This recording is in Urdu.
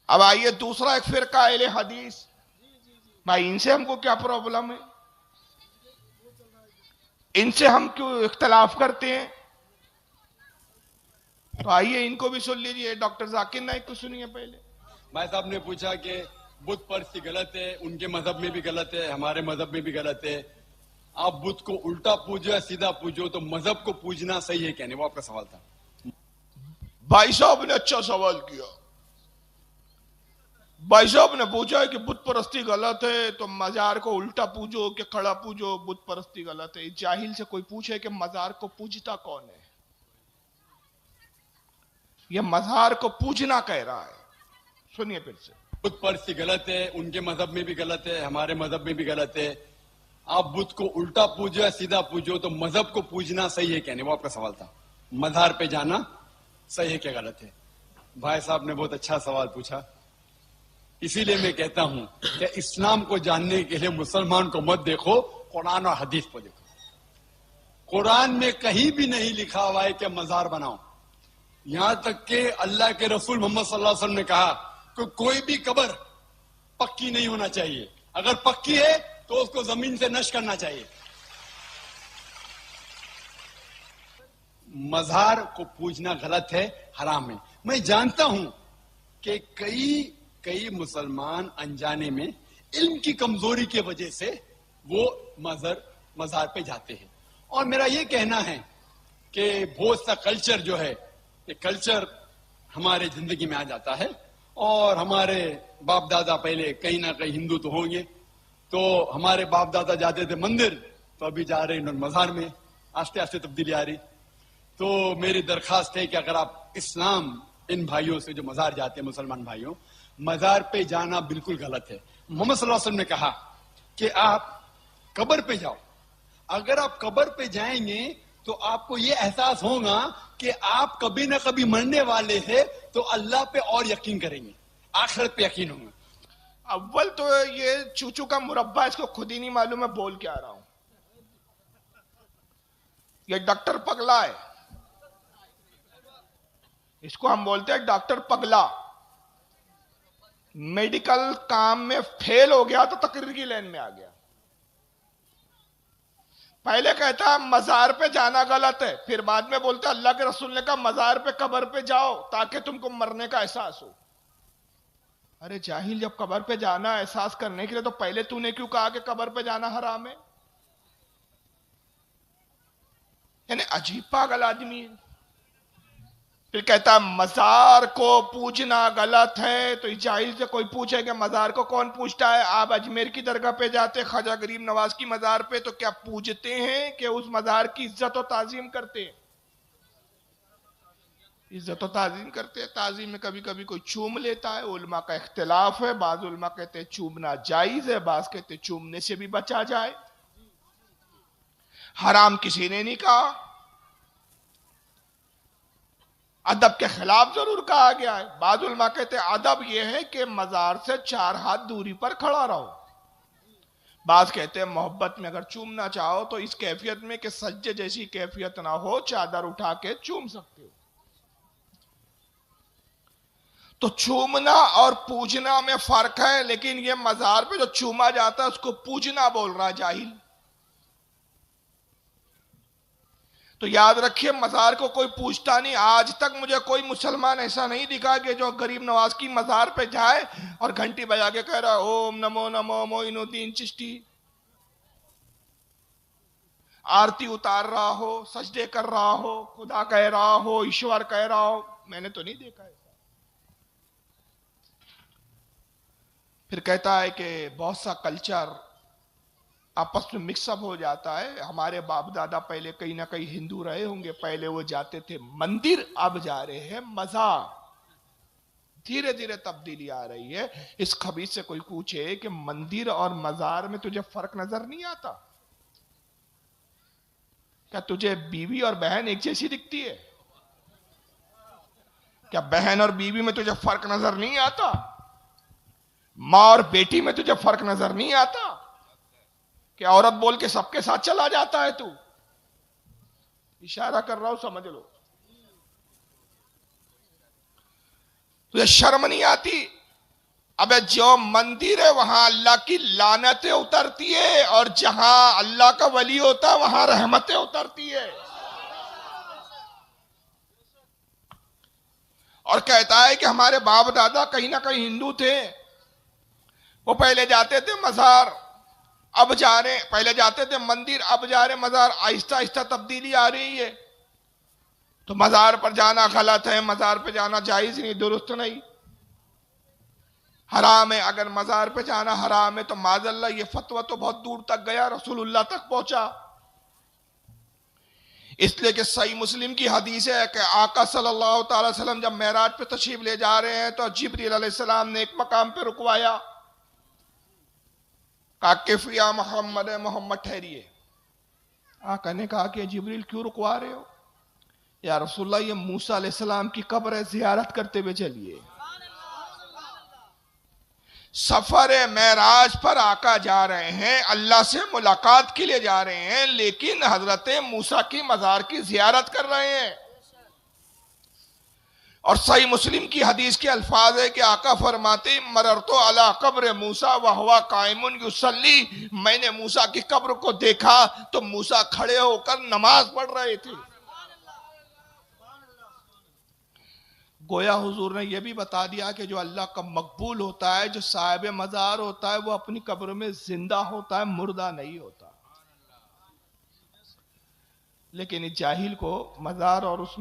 اب آئیے دوسرا ایک فرقہ اہل حدیث، بھائی ان سے ہم کو کیا پرابلم ہے؟ ان سے ہم کیوں اختلاف کرتے ہیں؟ تو آئیے ان کو بھی سن لیجئے، ڈاکٹر ذاکر نائک کو سنیے پہلے۔ بھائی صاحب نے پوچھا کہ بت پرستی غلط ہے، ان کے مذہب میں بھی غلط ہے، ہمارے مذہب میں بھی غلط ہے، آپ بت کو الٹا پوجو یا سیدھا پوجو، تو مذہب کو پوجنا صحیح ہے کیا نہیں؟ وہ آپ کا سوال تھا۔ بھائی صاحب نے اچھا سوال کیا۔ بھائی صاحب نے پوچھا ہے کہ بت پرستی غلط ہے تو مزار کو الٹا پوجو کہ کھڑا پوجو، بت پرستی غلط ہے۔ جاہل سے کوئی پوچھے کہ مزار کو پوجتا کون ہے؟ یہ مزار کو پوجنا کہہ رہا ہے، سنیے پھر سے۔ بت پرستی غلط ہے، ان کے مذہب میں بھی غلط ہے، ہمارے مذہب میں بھی غلط ہے، آپ بت کو الٹا پوجو یا سیدھا پوجو، تو مذہب کو پوجنا صحیح ہے کیا نہیں؟ وہ آپ کا سوال تھا۔ مزار پہ جانا صحیح ہے کیا غلط ہے؟ بھائی صاحب نے بہت اچھا سوال پوچھا۔ اسی لیے میں کہتا ہوں کہ اسلام کو جاننے کے لیے مسلمان کو مت دیکھو، قرآن اور حدیث کو دیکھو۔ قرآن میں کہیں بھی نہیں لکھا ہوا ہے کہ مزار بناؤ، یہاں تک کہ اللہ کے رسول محمد صلی اللہ علیہ وسلم نے کہا کہ کوئی بھی قبر پکی نہیں ہونا چاہیے، اگر پکی ہے تو اس کو زمین سے نشر کرنا چاہیے۔ مزار کو پوجنا غلط ہے، حرام ہے۔ میں جانتا ہوں کہ کئی مسلمان انجانے میں علم کی کمزوری کی وجہ سے وہ مزار پہ جاتے ہیں، اور میرا یہ کہنا ہے کہ بہت سا کلچر جو ہے، یہ کلچر ہمارے زندگی میں آ جاتا ہے، اور ہمارے باپ دادا پہلے کہیں نہ کہیں ہندو تو ہوں گے، تو ہمارے باپ دادا جاتے تھے مندر، تو ابھی جا رہے ہیں مزار میں، آستے آستے تبدیلی آ رہی۔ تو میری درخواست ہے کہ اگر آپ اسلام ان بھائیوں سے جو مزار جاتے ہیں، مسلمان بھائیوں، مزار پہ جانا بالکل غلط ہے۔ محمد صلی اللہ علیہ وسلم نے کہا کہ آپ قبر پہ جاؤ، اگر آپ قبر پہ جائیں گے تو آپ کو یہ احساس ہوگا کہ آپ کبھی نہ کبھی مرنے والے ہیں، تو اللہ پہ اور یقین کریں گے، آخرت پہ یقین ہوگا۔ اول تو یہ چوچو کا مربع اس کو خود ہی نہیں معلوم ہے بول کیا رہا ہوں۔ یہ ڈاکٹر پگلا ہے، اس کو ہم بولتے ہیں ڈاکٹر پگلا۔ میڈیکل کام میں فیل ہو گیا تو تقریر کی لائن میں آ گیا۔ پہلے کہتا ہے مزار پہ جانا غلط ہے، پھر بعد میں بولتا اللہ کے رسول نے کہا مزار پہ قبر پہ جاؤ تاکہ تم کو مرنے کا احساس ہو۔ ارے جاہل، جب قبر پہ جانا احساس کرنے کے لیے تو پہلے تو نے کیوں کہا کہ قبر پہ جانا حرام ہے؟ یعنی عجیب پاگل آدمی ہے۔ پھر کہتا ہے مزار کو پوجنا غلط ہے، تو اس جاہل سے کوئی پوچھے کہ مزار کو کون پوجتا ہے؟ آپ اجمیر کی درگاہ پہ جاتے، خواجہ غریب نواز کی مزار پہ، تو کیا پوجتے ہیں کہ اس مزار کی عزت و تعظیم کرتے ہیں؟ عزت و تعظیم کرتے ہیں۔ تعظیم میں کبھی کبھی کوئی چوم لیتا ہے، علماء کا اختلاف ہے، بعض علماء کہتے ہیں چومنا جائز ہے، بعض کہتے ہیں چومنے سے بھی بچا جائے، حرام کسی نے نہیں کہا، ادب کے خلاف ضرور کہا گیا ہے۔ بعض علماء کہتے ہیں ادب یہ ہے کہ مزار سے 4 ہاتھ دوری پر کھڑا رہو۔ بعض کہتے ہیں محبت میں اگر چومنا چاہو تو اس کیفیت میں کہ سجدے جیسی کیفیت نہ ہو، چادر اٹھا کے چوم سکتے ہو۔ تو چومنا اور پوجنا میں فرق ہے، لیکن یہ مزار پہ جو چوما جاتا ہے اس کو پوجنا بول رہا جاہل۔ تو یاد رکھیے مزار کو کوئی پوچھتا نہیں۔ آج تک مجھے کوئی مسلمان ایسا نہیں دکھا کہ جو غریب نواز کی مزار پہ جائے اور گھنٹی بجا کے کہہ رہا اوم نمو نمو معین الدین چشتی، آرتی اتار رہا ہو، سجدے کر رہا ہو، خدا کہہ رہا ہو، ایشور کہہ رہا ہو، میں نے تو نہیں دیکھا ایسا۔ پھر کہتا ہے کہ بہت سا کلچر آپس میں مکس اپ ہو جاتا ہے۔ ہمارے باپ دادا پہلے کہیں نہ کہیں ہندو رہے ہوں گے، پہلے وہ جاتے تھے مندر، اب جا رہے ہیں مزار۔ دھیرے دھیرے تبدیلی آ رہی ہے۔ اس خبیث سے کوئی پوچھے کہ مندر اور مزار میں تجھے فرق نظر نہیں آتا؟ کیا تجھے بیوی اور بہن ایک جیسی دکھتی ہے؟ کیا بہن اور بیوی میں تجھے فرق نظر نہیں آتا؟ ماں اور بیٹی میں تجھے فرق نظر نہیں آتا؟ کہ عورت بول کے سب کے ساتھ چلا جاتا ہے تو؟ اشارہ کر رہا ہوں، سمجھ لو۔ تجھے شرم نہیں آتی اب جو مندر ہے وہاں اللہ کی لعنتیں اترتی ہے، اور جہاں اللہ کا ولی ہوتا ہے وہاں رحمتیں اترتی ہے. اور کہتا ہے کہ ہمارے باپ دادا کہیں نہ کہیں ہندو تھے، وہ پہلے جاتے تھے مزار، اب جا رہے، پہلے جاتے تھے مندر، اب جا رہے مزار. آہستہ آہستہ تبدیلی آ رہی ہے. تو مزار پر جانا غلط ہے، مزار پہ جانا جائز نہیں، درست نہیں، حرام ہے. اگر مزار پہ جانا حرام ہے تو معاذ اللہ یہ فتویٰ تو بہت دور تک گیا، رسول اللہ تک پہنچا. اس لیے کہ صحیح مسلم کی حدیث ہے کہ آقا صلی اللہ تعالی وسلم جب معراج پہ تشریف لے جا رہے ہیں تو جبریل علیہ السلام نے ایک مقام پہ رکوایا، کہا قف یا محمد، محمد ٹھہریے. آقا نے کہا کہ جبریل کیوں رکوا رہے ہو؟ یا رسول اللہ یہ موسیٰ علیہ السلام کی قبر ہے، زیارت کرتے ہوئے چلیے. سفر معراج پر آقا جا رہے ہیں، اللہ سے ملاقات کے لیے جا رہے ہیں، لیکن حضرت موسیٰ کی مزار کی زیارت کر رہے ہیں. اور صحیح مسلم کی حدیث کے الفاظ ہے کہ آقا فرماتے مررت علی قبر موسیٰ وہو قائم یصلی، میں نے موسیٰ کی قبر کو دیکھا تو موسیٰ کھڑے ہو کر نماز پڑھ رہے تھے. گویا حضور نے یہ بھی بتا دیا کہ جو اللہ کا مقبول ہوتا ہے، جو صاحب مزار ہوتا ہے، وہ اپنی قبر میں زندہ ہوتا ہے، مردہ نہیں ہوتا. لیکن اس جاہل کو مزار اور اس